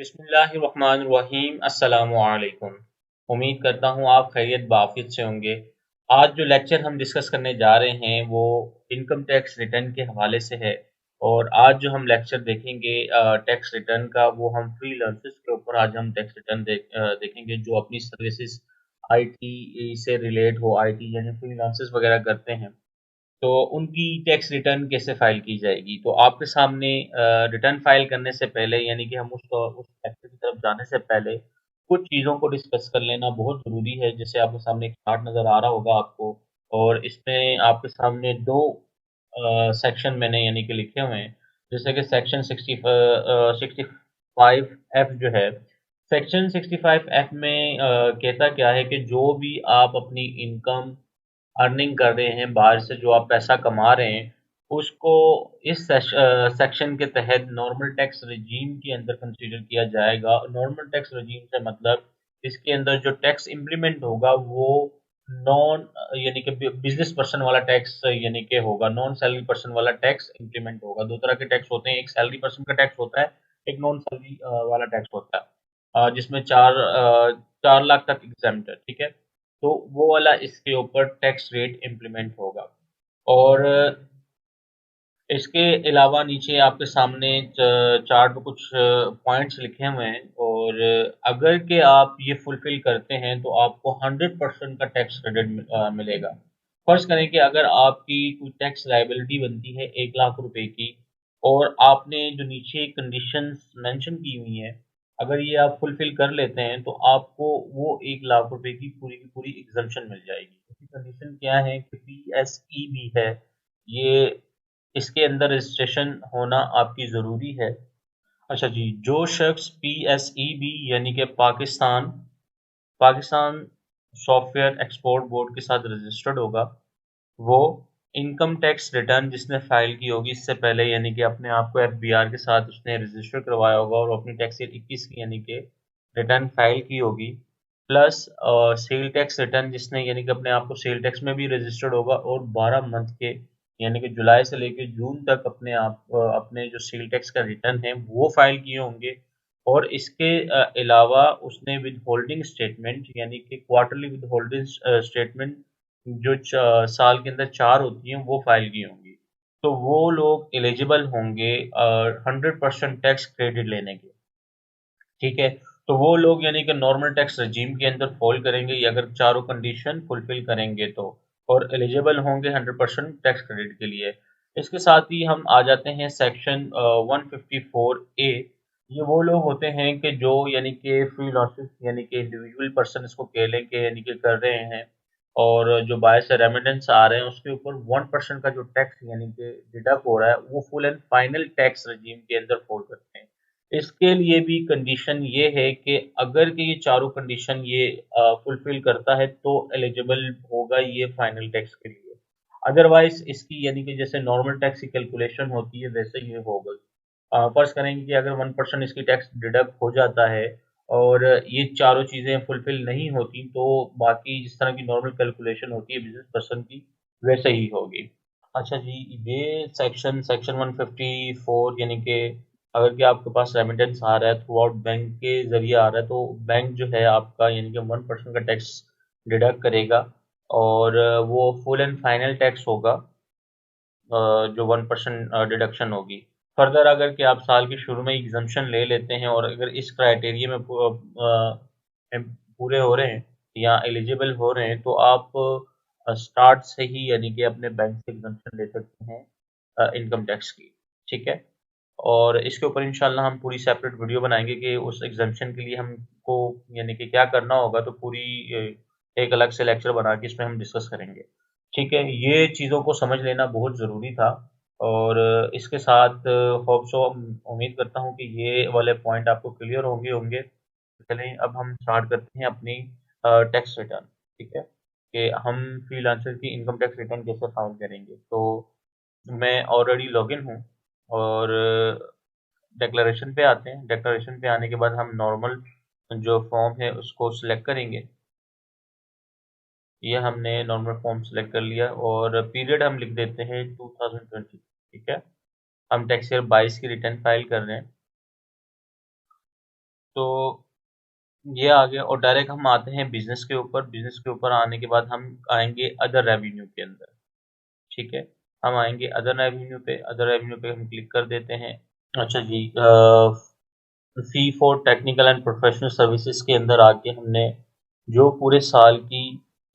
बिस्मिल्लाहिर्रहमानिर्रहीम अस्सलामु अलैकुम। उम्मीद करता हूँ आप खैरियत बाफियत से होंगे। आज जो लेक्चर हम डिस्कस करने जा रहे हैं वो इनकम टैक्स रिटर्न के हवाले से है। और आज जो हम लेक्चर देखेंगे टैक्स रिटर्न का, वो हम फ्रीलांसर्स के ऊपर आज हम टैक्स रिटर्न देखेंगे जो अपनी सर्विसेज आईटी से रिलेट हो, आईटी यानी फ्रीलांसर्स वगैरह करते हैं। तो उनकी टैक्स रिटर्न कैसे फाइल की जाएगी। तो आपके सामने रिटर्न फाइल करने से पहले, यानी कि हम उस लेक्चर की तरफ जाने से पहले कुछ चीज़ों को डिस्कस कर लेना बहुत ज़रूरी है। जैसे आपके सामने एक चार्ट नज़र आ रहा होगा आपको, और इसमें आपके सामने दो सेक्शन मैंने यानी कि लिखे हुए हैं। जैसे कि सेक्शन 65F जो है, सेक्शन 65F में कहता क्या है कि जो भी आप अपनी इनकम अर्निंग कर रहे हैं, बाहर से जो आप पैसा कमा रहे हैं, उसको इस सेक्शन के तहत नॉर्मल टैक्स रजीम के अंदर कंसीडर किया जाएगा। नॉर्मल टैक्स रजीम से मतलब इसके अंदर जो टैक्स इम्प्लीमेंट होगा वो नॉन यानी कि बिजनेस पर्सन वाला टैक्स यानी कि होगा, नॉन सैलरी पर्सन वाला टैक्स इम्प्लीमेंट होगा। दो तरह के टैक्स होते हैं, एक सैलरी पर्सन का टैक्स होता है, एक नॉन सैलरी वाला टैक्स होता है, जिसमें 4 लाख तक एग्जेम्प्ट है। ठीक है, तो वो वाला इसके ऊपर टैक्स रेट इम्प्लीमेंट होगा। और इसके अलावा नीचे आपके सामने चार्ट में कुछ पॉइंट्स लिखे हुए हैं, और अगर के आप ये फुलफिल करते हैं तो आपको 100% का टैक्स क्रेडिट मिलेगा। फर्ज करें कि अगर आपकी कोई टैक्स लायबिलिटी बनती है 1 लाख रुपए की, और आपने जो नीचे कंडीशंस मेंशन की हुई हैं, अगर ये आप फुलफिल कर लेते हैं तो आपको वो 1 लाख रुपए की पूरी एग्जम्पशन मिल जाएगी। उसकी कंडीशन क्या है कि PSEB है, ये इसके अंदर रजिस्ट्रेशन होना आपकी ज़रूरी है। अच्छा जी, जो शख्स PSEB यानी कि Pakistan Pakistan software export board के साथ रजिस्टर्ड होगा, वो इनकम टैक्स रिटर्न जिसने फाइल की होगी इससे पहले, यानी कि अपने आप को FBR के साथ उसने रजिस्टर करवाया होगा और अपनी टैक्स ईयर 21 की यानी कि रिटर्न फाइल की होगी, प्लस सेल टैक्स रिटर्न जिसने यानी कि अपने आप को सेल टैक्स में भी रजिस्टर्ड होगा, और 12 मंथ के यानी कि जुलाई से लेकर जून तक अपने जो सेल टैक्स का रिटर्न है वो फाइल किए होंगे। और इसके अलावा उसने विद होल्डिंग स्टेटमेंट यानी कि क्वार्टरली विद होल्डिंग स्टेटमेंट जो साल के अंदर 4 होती हैं वो फाइल की होंगी। तो वो लोग एलिजिबल होंगे 100% टैक्स क्रेडिट लेने के। ठीक है, तो वो लोग यानी कि नॉर्मल टैक्स रजीम के अंदर फॉल करेंगे, या अगर चारों कंडीशन फुलफिल करेंगे तो, और एलिजिबल होंगे 100% टैक्स क्रेडिट के लिए। इसके साथ ही हम आ जाते हैं सेक्शन 154A। ये वो लोग होते हैं कि जो यानी कि फ्रीलांसर्स यानी कि इंडिविजुअल पर्सन इसको कह लें कि यानी कि कर रहे हैं, और जो बाहर से रेमिटेंस आ रहे हैं उसके ऊपर 1% का जो टैक्स यानी कि डिडक्ट हो रहा है वो फुल एंड फाइनल टैक्स रजीम के अंदर फॉल करते हैं। इसके लिए भी कंडीशन ये है कि अगर कि ये चारों कंडीशन ये फुलफिल करता है तो एलिजिबल होगा ये फाइनल टैक्स के लिए। अदरवाइज इसकी यानी कि जैसे नॉर्मल टैक्स की कैलकुलेशन होती है वैसे ये होगा। फर्ज करेंगे कि अगर 1% इसकी टैक्स डिडक्ट हो जाता है और ये चारों चीज़ें फुलफिल नहीं होती, तो बाकी जिस तरह की नॉर्मल कैलकुलेशन होती है बिजनेस पर्सन की वैसे ही होगी। अच्छा जी, ये सेक्शन 154 यानी कि अगर कि आपके पास रेमिटेंस आ रहा है थ्रू आउट बैंक के ज़रिए आ रहा है, तो बैंक जो है आपका यानी कि 1% का टैक्स डिडक्ट करेगा, और वो फुल एंड फाइनल टैक्स होगा, जो 1% डिडक्शन होगी। फर्दर अगर कि आप साल के शुरू में एग्जम्पशन ले लेते हैं और अगर इस क्राइटेरिया में पूरे हो रहे हैं या एलिजिबल हो रहे हैं, तो आप स्टार्ट से ही यानी कि अपने बैंक से एग्जम्पशन ले सकते हैं इनकम टैक्स की। ठीक है, और इसके ऊपर इंशाल्लाह हम पूरी सेपरेट वीडियो बनाएंगे कि उस एग्जम्पशन के लिए हमको यानी कि क्या करना होगा, तो पूरी एक अलग से लेक्चर बना के इसमें हम डिस्कस करेंगे। ठीक है, ये चीज़ों को समझ लेना बहुत ज़रूरी था। और इसके साथ होप सो उम्मीद करता हूँ कि ये वाले पॉइंट आपको क्लियर होंगे होंगे। तो चलें अब हम स्टार्ट करते हैं अपनी टैक्स रिटर्न। ठीक है, कि हम फ्रीलांसर की इनकम टैक्स रिटर्न कैसे फाइल करेंगे। तो मैं ऑलरेडी लॉगिन हूँ, और डिक्लेरेशन पे आते हैं। डिक्लेरेशन पे आने के बाद हम नॉर्मल जो फॉर्म है उसको सिलेक्ट करेंगे। ये हमने नॉर्मल फॉर्म सेलेक्ट कर लिया, और पीरियड हम लिख देते हैं 2020। ठीक है, हम टैक्स ईयर 22 की रिटर्न फाइल कर रहे हैं। तो ये आ गया और डायरेक्ट हम आते हैं बिजनेस के ऊपर। बिजनेस के ऊपर आने के बाद हम आएंगे अदर रेवेन्यू के अंदर। ठीक है, हम आएंगे अदर रेवेन्यू पे। अदर रेवेन्यू पे हम क्लिक कर देते हैं। अच्छा जी, fee for technical and professional services के अंदर आके हमने जो पूरे साल की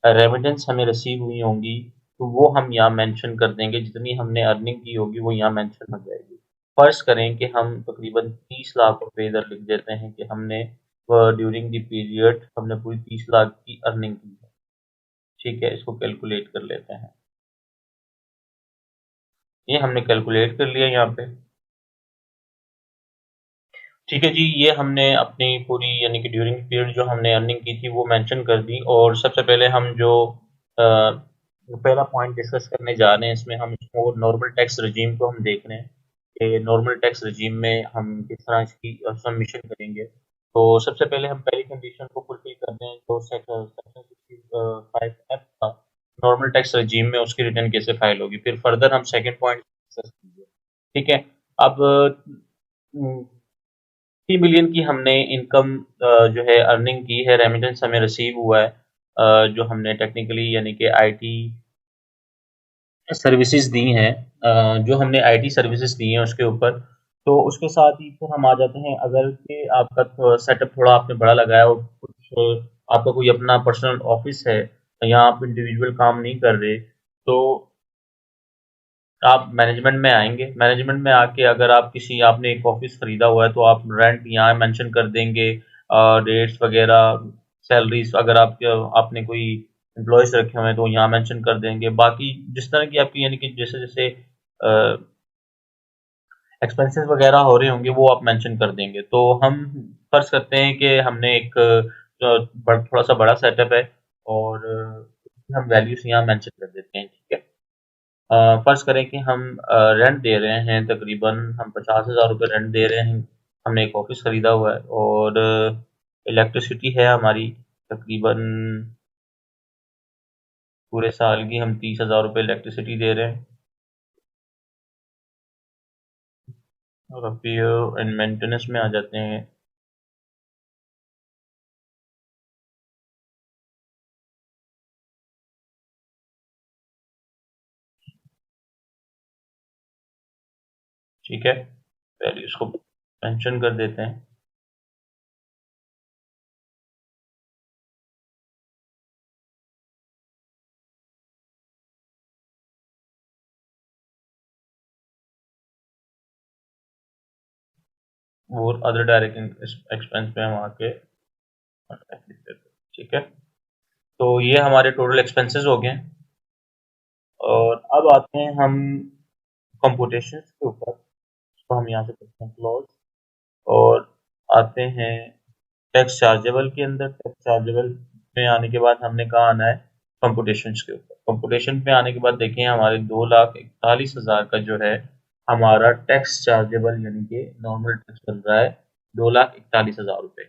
रेमिटेंस हमें रिसीव हुई होंगी तो वो हम यहाँ मेंशन कर देंगे। जितनी हमने अर्निंग की होगी वो यहाँ मेंशन हो जाएगी। फर्ज करें कि हम तकरीबन 30 लाख रुपए इधर लिख देते हैं कि हमने ड्यूरिंग द पीरियड हमने पूरी 30 लाख की अर्निंग की है। ठीक है, इसको कैलकुलेट कर लेते हैं। ये हमने कैलकुलेट कर लिया यहाँ पे। ठीक है जी, ये हमने अपनी पूरी यानी कि ड्यूरिंग पीरियड जो हमने अर्निंग की थी वो मेंशन कर दी। और सबसे पहले हम जो पहला पॉइंट डिस्कस करने जा रहे हैं इसमें हम इसको नॉर्मल टैक्स रजीम को हम देख रहे हैं कि नॉर्मल टैक्स रजीम में हम किस तरह इसकी सबमिशन करेंगे। तो सबसे पहले हम पहली कंडीशन को फुलफिल करते हैं जो सेक्शन 65F था नॉर्मल टैक्स रजीम में, उसकी रिटर्न कैसे फाइल होगी। फिर फर्दर हम सेकंड पॉइंट डिस्कस करेंगे। ठीक है, अब 3 मिलियन की हमने इनकम जो है अर्निंग की है, रेमिटेंस हमें रिसीव हुआ है जो हमने टेक्निकली यानी कि आईटी सर्विसेज दी हैं, जो हमने आईटी सर्विसेज दी हैं उसके ऊपर। तो उसके साथ ही फिर हम आ जाते हैं अगर कि आपका सेटअप थोड़ा आपने बड़ा लगाया और कुछ आपका कोई अपना पर्सनल ऑफिस है या आप इंडिविजुअल काम नहीं कर रहे तो आप मैनेजमेंट में आएंगे। मैनेजमेंट में आके अगर आप किसी आपने एक ऑफिस खरीदा हुआ है तो आप रेंट यहाँ मेंशन कर देंगे, रेट्स वगैरह, सैलरीज अगर आपने कोई एम्प्लॉयज रखे हुए हैं तो यहाँ मेंशन कर देंगे। बाकी जिस तरह की आपकी यानी कि जैसे जैसे एक्सपेंसेस वगैरह हो रहे होंगे वो आप मेंशन कर देंगे। तो हम फर्ज करते हैं कि हमने एक थोड़ा सा बड़ा सेटअप है और हम वैल्यूज यहाँ मेंशन कर देते हैं। ठीक है, फर्ज करें कि हम रेंट दे रहे हैं, तकरीबन हम 50,000 रुपये रेंट दे रहे हैं। हमने एक ऑफिस खरीदा हुआ है और इलेक्ट्रिसिटी है हमारी तकरीबन पूरे साल की हम 30,000 रुपये इलेक्ट्रिसिटी दे रहे हैं। और रिपेयर एंड मेंटेनेंस में आ जाते हैं। ठीक है, पहले इसको मेंशन कर देते हैं। और अदर डायरेक्ट एक्सपेंस पे हम आके ठीक है, तो ये हमारे टोटल एक्सपेंसेस हो गए। और अब आते हैं हम कंप्यूटेशन के ऊपर। तो हम यहाँ से करते हैं क्लोज और आते हैं टैक्स चार्जेबल के अंदर। टैक्स चार्जेबल में आने के बाद हमने कहा आना है कंप्यूटेशन के ऊपर। कंप्यूटेशन पे आने के बाद देखें हमारे 2,41,000 का जो है हमारा टैक्स चार्जेबल यानी कि नॉर्मल टैक्स बन रहा है 2,41,000 रुपये।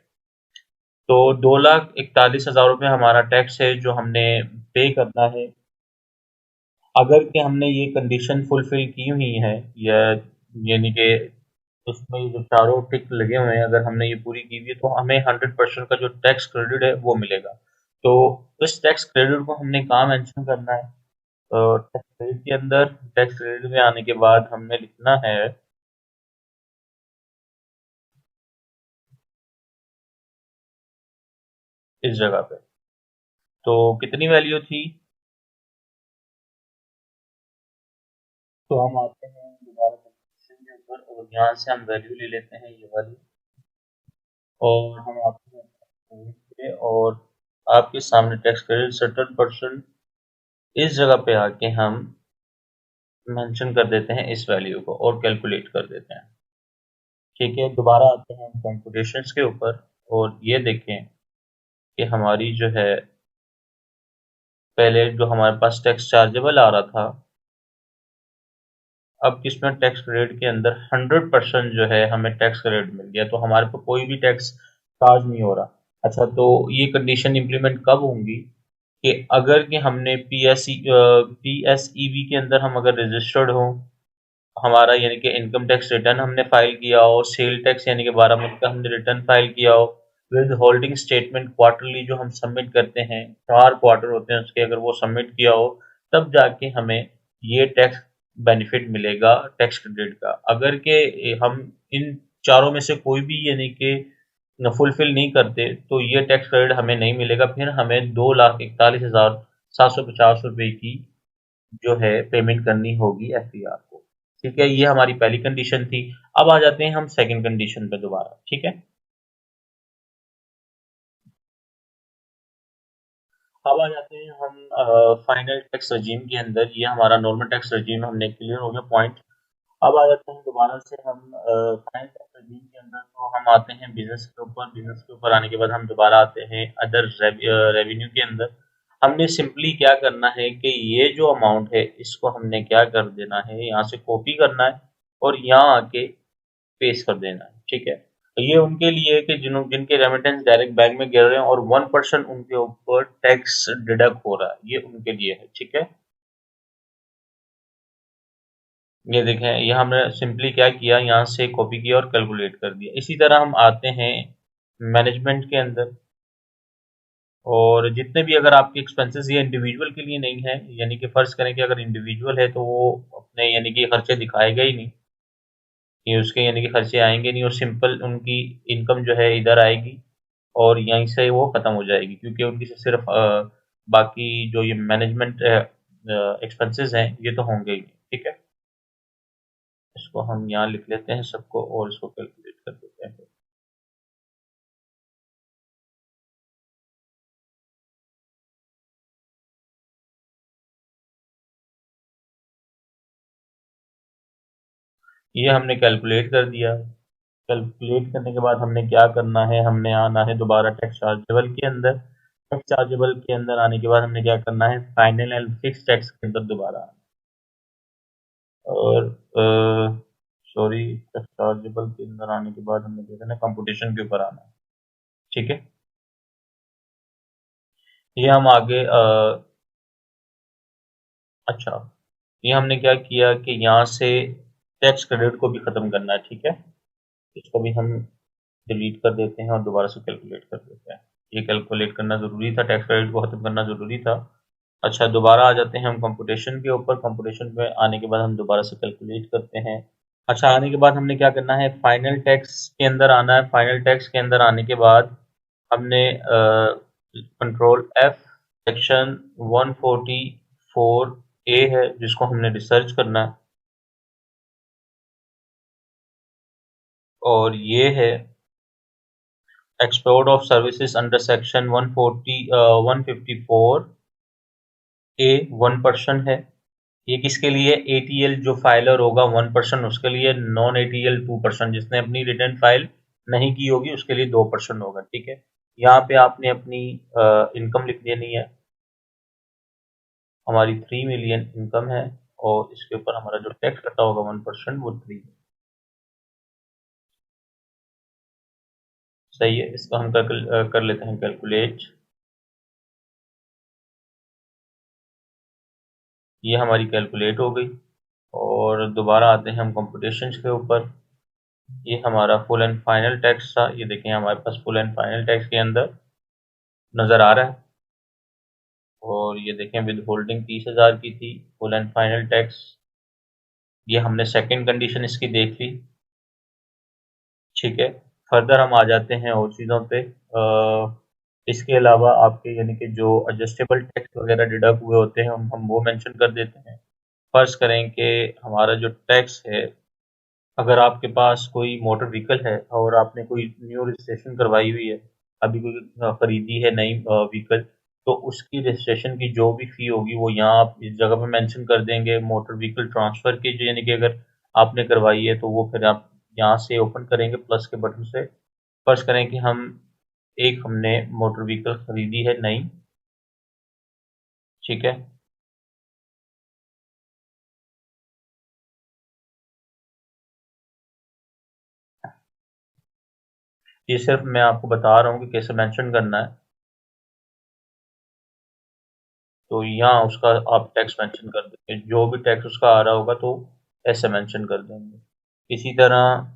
तो 2,41,000 रुपये हमारा टैक्स है जो हमने पे करना है। अगर कि हमने ये कंडीशन फुलफिल की हुई है या यानी कि उसमें जो चारों टिक लगे हुए हैं, अगर हमने ये पूरी की हुई है तो हमें 100% का जो टैक्स क्रेडिट है वो मिलेगा। तो इस टैक्स क्रेडिट को हमने कहाँ मेंशन करना है? टैक्स क्रेडिट के अंदर टैक्स क्रेडिट में आने के बाद हमने लिखना है इस जगह पे। तो कितनी वैल्यू थी? तो हम आते हैं दोबारा कैलकुलेशन के ऊपर और यहाँ से हम वैल्यू ले लेते हैं ये वाली। और हम आते हैं पे और आपके सामने टैक्स क्रेडिट 70% इस जगह पे आके हम मेंशन कर देते हैं इस वैल्यू को और कैलकुलेट कर देते हैं। ठीक है, दोबारा आते हैं हम कंप्यूटेशंस के ऊपर और ये देखें कि हमारी जो है पहले जो हमारे पास टैक्स चार्जेबल आ रहा था, अब किसमें टैक्स क्रेडिट के अंदर 100% जो है हमें टैक्स क्रेडिट मिल गया, तो हमारे को कोई भी टैक्स चार्ज नहीं हो रहा। अच्छा, तो ये कंडीशन इम्प्लीमेंट कब होंगी कि अगर कि हमने पीएसईबी के अंदर हम अगर रजिस्टर्ड हों हमारा यानी कि इनकम टैक्स रिटर्न हमने फाइल किया हो, सेल टैक्स यानी कि 12 मंथ का हमने रिटर्न फाइल किया हो, विद होल्डिंग स्टेटमेंट क्वार्टरली जो हम सबमिट करते हैं, 4 क्वार्टर होते हैं उसके, अगर वो सबमिट किया हो तब जाके हमें ये टैक्स बेनिफिट मिलेगा टैक्स क्रेडिट का। अगर के हम इन चारों में से कोई भी यानी कि फुलफिल नहीं करते तो ये टैक्स क्रेडिट हमें नहीं मिलेगा, फिर हमें 2,41,750 रुपए की जो है पेमेंट करनी होगी एफईआर को। ठीक है, ये हमारी पहली कंडीशन थी। अब आ जाते हैं हम सेकंड कंडीशन पे दोबारा। ठीक है, अब आ जाते हैं हम फाइनल टैक्स रजीम के अंदर। ये हमारा नॉर्मल टैक्स रजीम हमने क्लियर हो गया पॉइंट। अब आ जाते हैं दोबारा से हम फाइनल टैक्स रजीम के अंदर, तो हम आते हैं बिजनेस के ऊपर। बिजनेस के ऊपर आने के बाद हम दोबारा आते हैं अदर रेवेन्यू के अंदर। हमने सिंपली क्या करना है कि ये जो अमाउंट है इसको हमने क्या कर देना है, यहाँ से कॉपी करना है और यहाँ आके पेश कर देना है। ठीक है, तो ये उनके लिए है कि जिनके रेमिटेंस डायरेक्ट बैंक में गिर रहे हैं और 1% उनके ऊपर टैक्स डिडक्ट हो रहा है, ये उनके लिए है। ठीक है, ये देखें, ये हमने सिंपली क्या किया, यहाँ से कॉपी किया और कैलकुलेट कर दिया। इसी तरह हम आते हैं मैनेजमेंट के अंदर, और जितने भी अगर आपके एक्सपेंसेस ये इंडिविजुअल के लिए नहीं है, यानी कि फर्ज करें कि अगर इंडिविजुअल है तो वो अपने यानी कि खर्चे दिखाएगा ही नहीं, ये उसके यानी कि खर्चे आएंगे नहीं, और सिंपल उनकी इनकम जो है इधर आएगी और यहीं से वो खत्म हो जाएगी, क्योंकि उनकी सिर्फ बाकी जो ये मैनेजमेंट एक्सपेंसेस हैं ये तो होंगे ही। ठीक है, इसको हम यहाँ लिख लेते हैं सबको और इसको कैलकुलेट कर देते हैं। ये हमने कैलकुलेट कर दिया। कैलकुलेट करने के बाद हमने क्या करना है, हमने आना है दोबारा टैक्स चार्जेबल के अंदर। टैक्स चार्जेबल के अंदर आने के बाद हमने क्या करना है, फाइनल एंड फिक्स टैक्स के अंदर दोबारा आना है। और सॉरी, टैक्स चार्जेबल के अंदर आने के बाद हमने क्या करना है, कंप्यूटेशन के ऊपर आना है। ठीक है, ये हम आगे अच्छा, ये हमने क्या किया कि यहाँ से टैक्स क्रेडिट को भी ख़त्म करना है। ठीक है, इसको भी हम डिलीट कर देते हैं और दोबारा से कैलकुलेट कर देते हैं। ये कैलकुलेट करना ज़रूरी था, टैक्स क्रेडिट को ख़त्म करना ज़रूरी था। अच्छा, दोबारा आ जाते हैं हम कंप्यूटेशन के ऊपर। कंप्यूटेशन पे आने के बाद हम दोबारा से कैलकुलेट करते हैं। अच्छा, आने के बाद हमने क्या करना है, फाइनल टैक्स के अंदर आना है। फाइनल टैक्स के अंदर आने के बाद हमने कंट्रोल एफ, सेक्शन 144 ए है जिसको हमने रिसर्च करना है, और ये है export of services under section 154 ए 1% है। ये किसके लिए, एटीएल जो फाइलर होगा 1% उसके लिए, नॉन एटीएल 2%, जिसने अपनी रिटर्न फाइल नहीं की होगी उसके लिए 2% होगा। ठीक है, यहाँ पे आपने अपनी इनकम लिख देनी है। हमारी 3 मिलियन इनकम है और इसके ऊपर हमारा जो टैक्स कटा होगा 1% वो 3। सही है, इसको हम कर लेते हैं कैलकुलेट। ये हमारी कैलकुलेट हो गई। और दोबारा आते हैं हम कंप्यूटेशन के ऊपर। ये हमारा फुल एंड फाइनल टैक्स था, ये देखें हमारे पास फुल एंड फाइनल टैक्स के अंदर नज़र आ रहा है। और ये देखें विद होल्डिंग 30,000 की थी फुल एंड फाइनल टैक्स। ये हमने सेकंड कंडीशन इसकी देख ली। ठीक है, फर्दर हम आ जाते हैं और चीज़ों पे। इसके अलावा आपके यानी कि जो एडजस्टेबल टैक्स वगैरह डिडक्ट हुए होते हैं हम वो मेंशन कर देते हैं। फर्ज करें कि हमारा जो टैक्स है, अगर आपके पास कोई मोटर व्हीकल है और आपने कोई न्यू रजिस्ट्रेशन करवाई हुई है, अभी कोई खरीदी है नई व्हीकल, तो उसकी रजिस्ट्रेशन की जो भी फ़ी होगी वो यहाँ आप इस जगह पे मेंशन कर देंगे। मोटर व्हीकल ट्रांसफ़र की जो यानी कि अगर आपने करवाई है तो वो फिर आप यहाँ से ओपन करेंगे प्लस के बटन से। फ़र्ज़ करें कि हमने मोटर व्हीकल खरीदी है नई। ठीक है, ये सिर्फ मैं आपको बता रहा हूँ कि कैसे मेंशन करना है। तो यहाँ उसका आप टैक्स मेंशन कर देंगे, जो भी टैक्स उसका आ रहा होगा तो ऐसे मेंशन कर देंगे। इसी तरह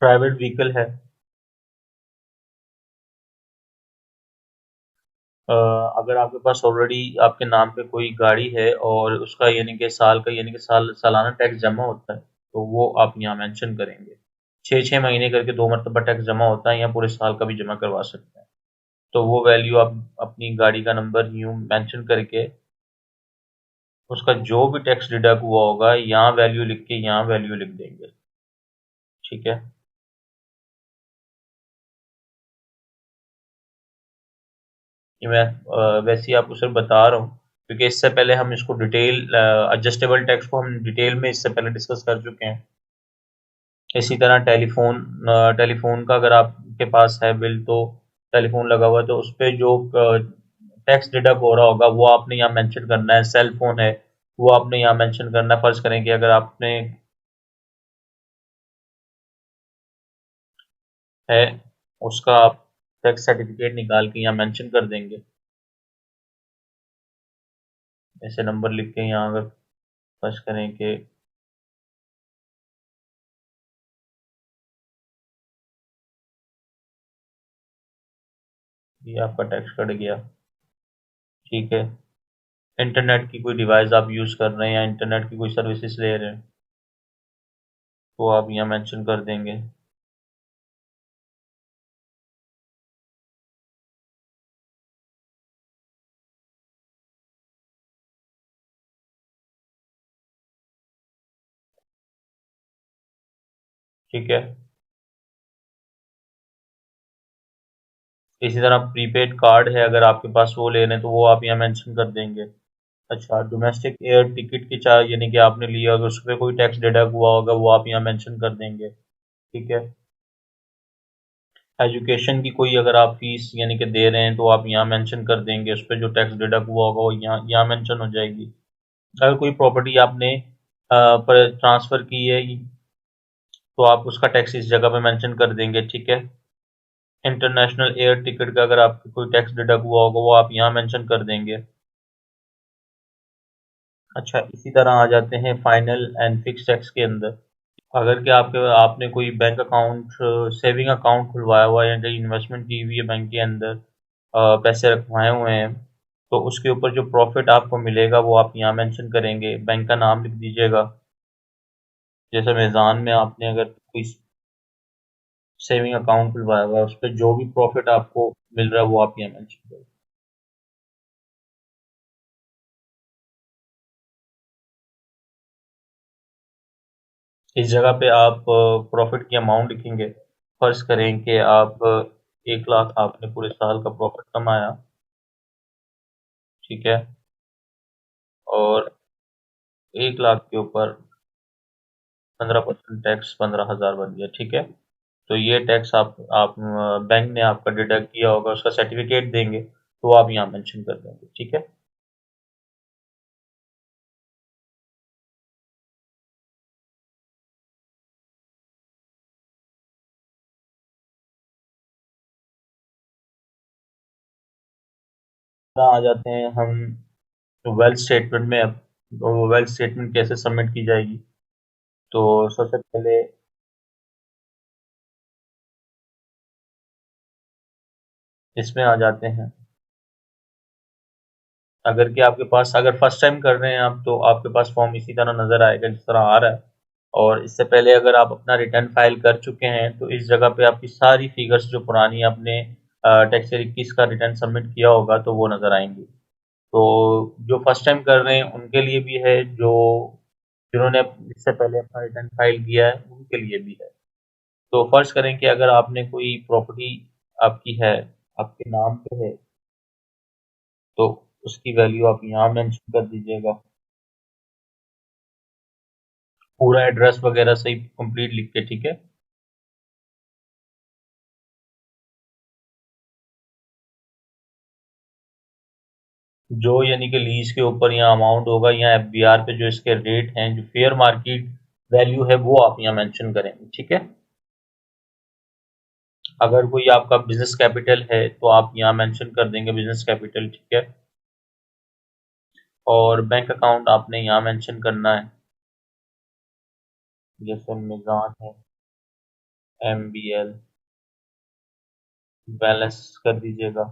प्राइवेट व्हीकल है, अगर आपके पास ऑलरेडी आपके नाम पे कोई गाड़ी है और उसका यानी कि साल का यानी कि सालाना टैक्स जमा होता है, तो वो आप यहाँ मेंशन करेंगे। 6-6 महीने करके 2 मरतबा टैक्स जमा होता है, या पूरे साल का भी जमा करवा सकते हैं। तो वो वैल्यू आप अपनी गाड़ी का नंबर यूँ मेंशन करके उसका जो भी टैक्स डिडक्ट हुआ होगा यहाँ वैल्यू लिख के यहाँ वैल्यू लिख देंगे। ठीक है। ये मैं वैसे ही आपको सिर्फ बता रहा हूँ, क्योंकि इससे पहले हम इसको डिटेल एडजस्टेबल टैक्स को हम डिटेल में इससे पहले डिस्कस कर चुके हैं। इसी तरह टेलीफोन का अगर आपके पास है बिल, तो टेलीफोन लगा हुआ है तो उस पे जो टैक्स डिडक्ट हो रहा होगा वो आपने यहाँ मेंशन करना है। सेल फोन है, वो आपने यहाँ मेंशन करना है। फर्ज करें कि अगर आपने है उसका आप टैक्स सर्टिफिकेट निकाल के यहाँ मेंशन कर देंगे। ऐसे नंबर लिख के यहाँ अगर फर्ज करें कि ये आपका टैक्स कट गया। ठीक है। इंटरनेट की कोई डिवाइस आप यूज़ कर रहे हैं या इंटरनेट की कोई सर्विसेज ले रहे हैं, तो आप यहाँ मेंशन कर देंगे। ठीक है। इसी तरह प्रीपेड कार्ड है, अगर आपके पास वो ले रहे हैं तो वो आप यहाँ मेंशन कर देंगे। अच्छा, डोमेस्टिक एयर टिकट की चार्ज यानी कि आपने लिया अगर उस पर कोई टैक्स डिडक्ट हुआ होगा वो आप यहाँ मेंशन कर देंगे। ठीक है। एजुकेशन की कोई अगर आप फीस यानी कि दे रहे हैं तो आप यहाँ मेंशन कर देंगे, उस पर जो टैक्स डिडक्ट हुआ होगा वो यहाँ मेंशन हो जाएगी। अगर कोई प्रॉपर्टी आपने पर ट्रांसफ़र की है तो आप उसका टैक्स इस जगह पे मेंशन कर देंगे। ठीक है। इंटरनेशनल एयर टिकट का अगर आपको कोई टैक्स डिडक्ट हुआ होगा वो आप यहाँ मेंशन कर देंगे। अच्छा, इसी तरह आ जाते हैं फाइनल एंड फिक्स टैक्स के अंदर। अगर कि आपने कोई बैंक अकाउंट सेविंग अकाउंट खुलवाया हुआ है या कहीं इन्वेस्टमेंट की हुई है बैंक के अंदर, पैसे रखवाए हुए हैं, तो उसके ऊपर जो प्रॉफिट आपको मिलेगा वो आप यहाँ मेंशन करेंगे। बैंक का नाम लिख दीजिएगा। जैसे मेज़ान में आपने अगर कोई सेविंग अकाउंट खुलवाया हुआ है उस पर जो भी प्रॉफिट आपको मिल रहा है वो आप यहाँ मेंशन करें। इस जगह पे आप प्रॉफिट की अमाउंट लिखेंगे। फर्ज करें कि आप 1 लाख आपने पूरे साल का प्रॉफिट कमाया। ठीक है। और 1 लाख के ऊपर 15% टैक्स 15,000 बन गया। ठीक है। तो ये टैक्स आप बैंक ने आपका डिडक्ट किया होगा उसका सर्टिफिकेट देंगे, तो आप यहाँ मेंशन कर देंगे। ठीक है। यहाँ आ जाते हैं हम वेल्थ स्टेटमेंट में। अब तो वेल्थ स्टेटमेंट कैसे सबमिट की जाएगी, तो सबसे पहले इसमें आ जाते हैं। अगर कि आपके पास अगर फर्स्ट टाइम कर रहे हैं आप, तो आपके पास फॉर्म इसी तरह नज़र आएगा जिस तरह आ रहा है। और इससे पहले अगर आप अपना रिटर्न फाइल कर चुके हैं तो इस जगह पे आपकी सारी फिगर्स जो पुरानी आपने टैक्स ईयर 21 का रिटर्न सबमिट किया होगा तो वो नज़र आएंगी। तो जो फर्स्ट टाइम कर रहे हैं उनके लिए भी है, जो जिन्होंने इससे पहले अपना रिटर्न फाइल किया है उनके लिए भी है। तो फर्ज करें कि अगर आपने कोई प्रॉपर्टी आपकी है, आपके नाम पे है, तो उसकी वैल्यू आप यहाँ मेंशन कर दीजिएगा। पूरा एड्रेस वगैरह सही कंप्लीट लिख के। ठीक है। जो यानी कि लीज के ऊपर यहाँ अमाउंट होगा, यहाँ एफबीआर पे जो इसके रेट हैं, जो फेयर मार्केट वैल्यू है वो आप यहाँ मेंशन करेंगे। ठीक है। अगर कोई आपका बिजनेस कैपिटल है तो आप यहाँ मेंशन कर देंगे बिजनेस कैपिटल। ठीक है। और बैंक अकाउंट आपने यहाँ मेंशन करना है, जैसे मिजान है, MBL, बैलेंस कर दीजिएगा।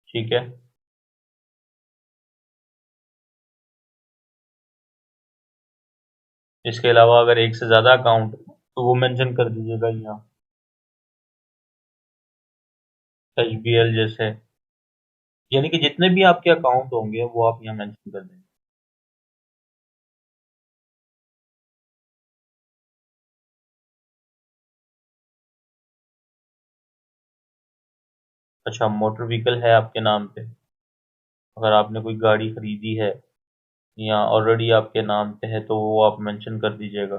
ठीक है, इसके अलावा अगर एक से ज़्यादा अकाउंट तो वो मेंशन कर दीजिएगा यहाँ, HBL जैसे, यानी कि जितने भी आपके अकाउंट होंगे वो आप यहाँ मेंशन कर देंगे। अच्छा, मोटर व्हीकल है आपके नाम पे, अगर आपने कोई गाड़ी खरीदी है या ऑलरेडी आपके नाम पे है तो वो आप मेंशन कर दीजिएगा।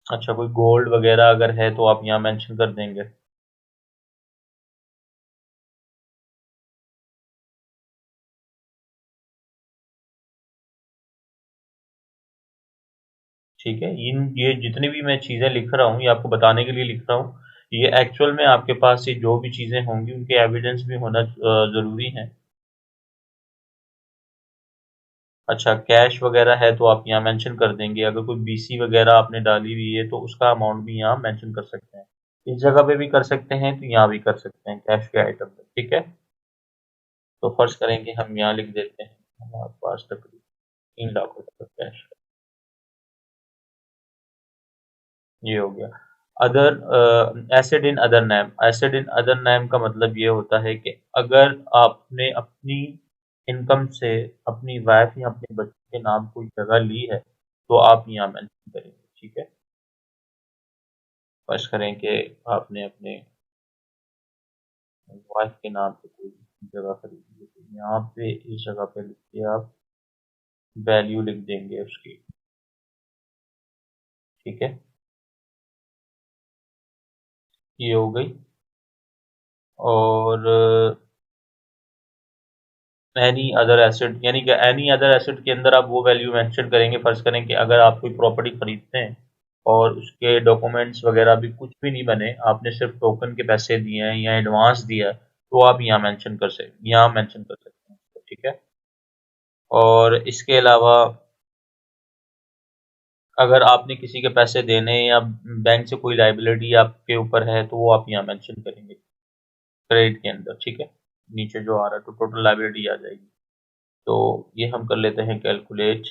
अच्छा, कोई गोल्ड वगैरह अगर है तो आप यहाँ मेंशन कर देंगे। ठीक है, इन ये जितनी भी मैं चीज़ें लिख रहा हूँ ये आपको बताने के लिए लिख रहा हूँ, ये एक्चुअल में आपके पास ये जो भी चीज़ें होंगी उनके एविडेंस भी होना ज़रूरी है। अच्छा, कैश वगैरह है तो आप यहाँ मेंशन कर देंगे, अगर कोई BC वगैरह आपने डाली हुई है तो उसका अमाउंट भी यहाँ मेंशन कर सकते हैं। इस जगह पे भी कर सकते हैं तो यहाँ भी कर सकते हैं कैश के आइटम पे, ठीक है। तो फर्ज करेंगे हम यहाँ लिख देते हैं हमारे पास तकरीबन 3 लाख रुपए कैश है। ये हो गया। Other asset in other name, asset in other name का मतलब ये होता है कि अगर आपने अपनी इनकम से अपनी वाइफ या अपने बच्चे के नाम कोई जगह ली है तो आप यहाँ मेंशन करेंगे, ठीक है। फर्ज करें कि आपने अपने वाइफ के नाम पे कोई जगह खरीदी है तो यहाँ पे इस जगह पे लिख के आप वैल्यू लिख देंगे उसकी, ठीक है। ये हो गई। और एनी अदर एसेट, यानी कि एनी अदर एसेट के अंदर आप वो वैल्यू मेंशन करेंगे। फर्ज करें कि अगर आप कोई प्रॉपर्टी खरीदते हैं और उसके डॉक्यूमेंट्स वगैरह भी कुछ भी नहीं बने, आपने सिर्फ टोकन के पैसे दिए हैं या एडवांस दिया है तो आप यहाँ मेंशन कर सकते हैं, ठीक है। और इसके अलावा अगर आपने किसी के पैसे देने हैं या बैंक से कोई लाइबिलिटी आपके ऊपर है तो वो आप यहाँ मेंशन करेंगे क्रेडिट के अंदर, ठीक है। नीचे जो आ रहा है तो टोटल लाइबिलिटी आ जाएगी। तो ये हम कर लेते हैं कैलकुलेट।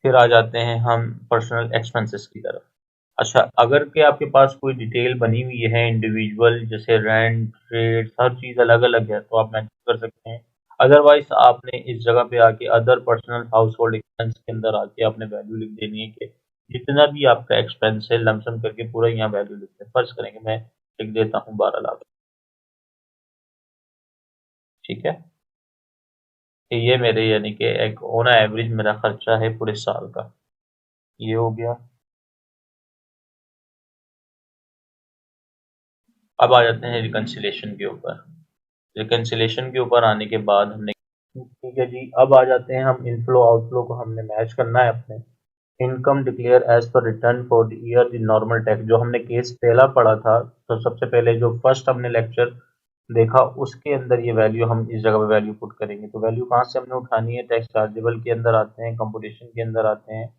फिर आ जाते हैं हम पर्सनल एक्सपेंसेस की तरफ। अच्छा, अगर के आपके पास कोई डिटेल बनी हुई है इंडिविजुअल, जैसे रेंट, रेट, हर चीज़ अलग अलग है तो आप मेंशन कर सकते हैं। अदरवाइज आपने इस जगह पे आके other personal house hold expense के अंदर आके आपने वैल्यू लिख देनी है कि जितना भी आपका एक्सपेंस है लमसम करके पूरा यहाँ वैल्यू लिखते हैं। फर्ज करेंगे मैं लिख देता हूँ 12 लाख, ठीक है। कि ये मेरे यानी कि एक ऑन एवरेज मेरा खर्चा है पूरे साल का, ये हो गया। अब आ जाते हैं रिकन्सिलेशन के ऊपर। रिकन्सिलेशन के ऊपर आने के बाद हमने, ठीक है जी, अब आ जाते हैं हम इनफ्लो आउटफ्लो को हमने मैच करना है अपने। Income declare as per return for the year the normal tax, जो हमने केस पहला पढ़ा था, तो सबसे पहले जो फर्स्ट हमने लेक्चर देखा उसके अंदर ये वैल्यू हम इस जगह पे वैल्यू पुट करेंगे। तो वैल्यू कहाँ से हमने उठानी है, टैक्स चार्जेबल के अंदर आते हैं, कंपोजिशन के अंदर आते हैं,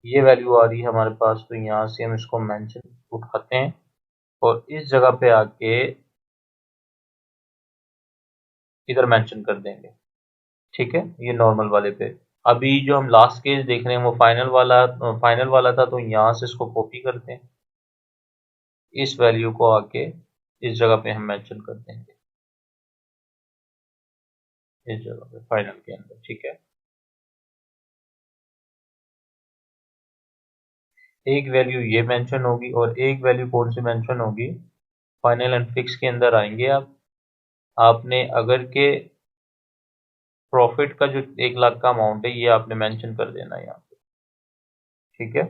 ये वैल्यू आ रही है हमारे पास, तो यहाँ से हम इसको मेंशन उठाते हैं और इस जगह पे आके इधर मेंशन कर देंगे, ठीक है। ये नॉर्मल वाले पे। अभी जो हम लास्ट केस देख रहे हैं वो फाइनल वाला था, तो यहाँ से इसको कॉपी करते हैं, इस वैल्यू को आके इस जगह पे हम मेंशन कर देंगे, इस जगह पे फाइनल के अंदर, ठीक है। एक वैल्यू ये मेंशन होगी और एक वैल्यू कौन सी मेंशन होगी, फाइनल एंड फिक्स के अंदर आएंगे आप। आपने अगर के प्रॉफिट का जो 1 लाख का अमाउंट है ये आपने मेंशन कर देना है यहाँ पे, ठीक है।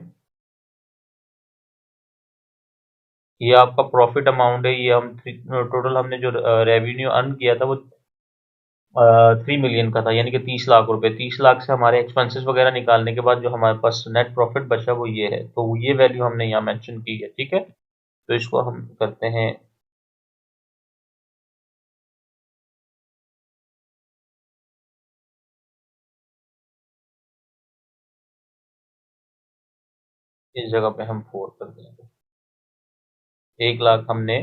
ये आपका प्रॉफिट अमाउंट है, ये हम टोटल हमने जो रेवेन्यू अर्न किया था वो 3 मिलियन का था, यानी कि 30 लाख रुपए। 30 लाख से हमारे एक्सपेंसेस वगैरह निकालने के बाद जो हमारे पास नेट प्रॉफिट बचा वो ये है, तो ये वैल्यू हमने यहाँ मेंशन की है, ठीक है। तो इसको हम करते हैं, इस जगह पे हम 4 कर देंगे। 1 लाख हमने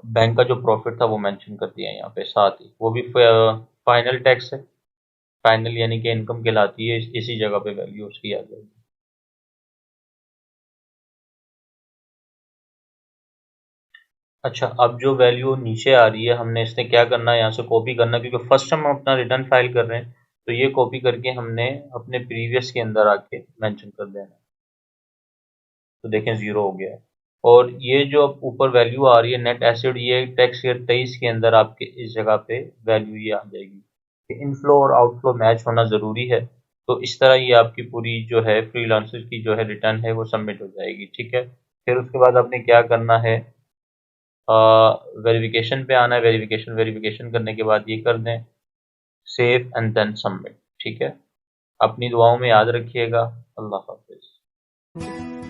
बैंक का जो प्रॉफिट था वो मेंशन कर दिया है यहाँ पे, साथ ही वो भी फाइनल टैक्स है। फाइनल यानी कि इनकम कहलाती है, इसी जगह पे वैल्यू उसकी आ जाएगी। अच्छा, अब जो वैल्यू नीचे आ रही है हमने इसने क्या करना है, यहाँ से कॉपी करना, क्योंकि फर्स्ट हम अपना रिटर्न फाइल कर रहे हैं, तो ये कॉपी करके हमने अपने प्रीवियस के अंदर आके मेंशन कर देना है। तो देखें 0 हो गया है। और ये जो अब ऊपर वैल्यू आ रही है नेट एसिड, ये टैक्स ईयर 23 के अंदर आपके इस जगह पे वैल्यू ये आ जाएगी। इनफ्लो और आउटफ्लो मैच होना ज़रूरी है। तो इस तरह ये आपकी पूरी जो है फ्रीलांसर की जो है रिटर्न है वो सबमिट हो जाएगी, ठीक है। फिर उसके बाद आपने क्या करना है, वेरिफिकेशन पे आना है। वेरिफिकेशन करने के बाद ये कर दें सेव एंड देन सबमिट, ठीक है। अपनी दुआओं में याद रखिएगा। अल्लाह हाफिज़।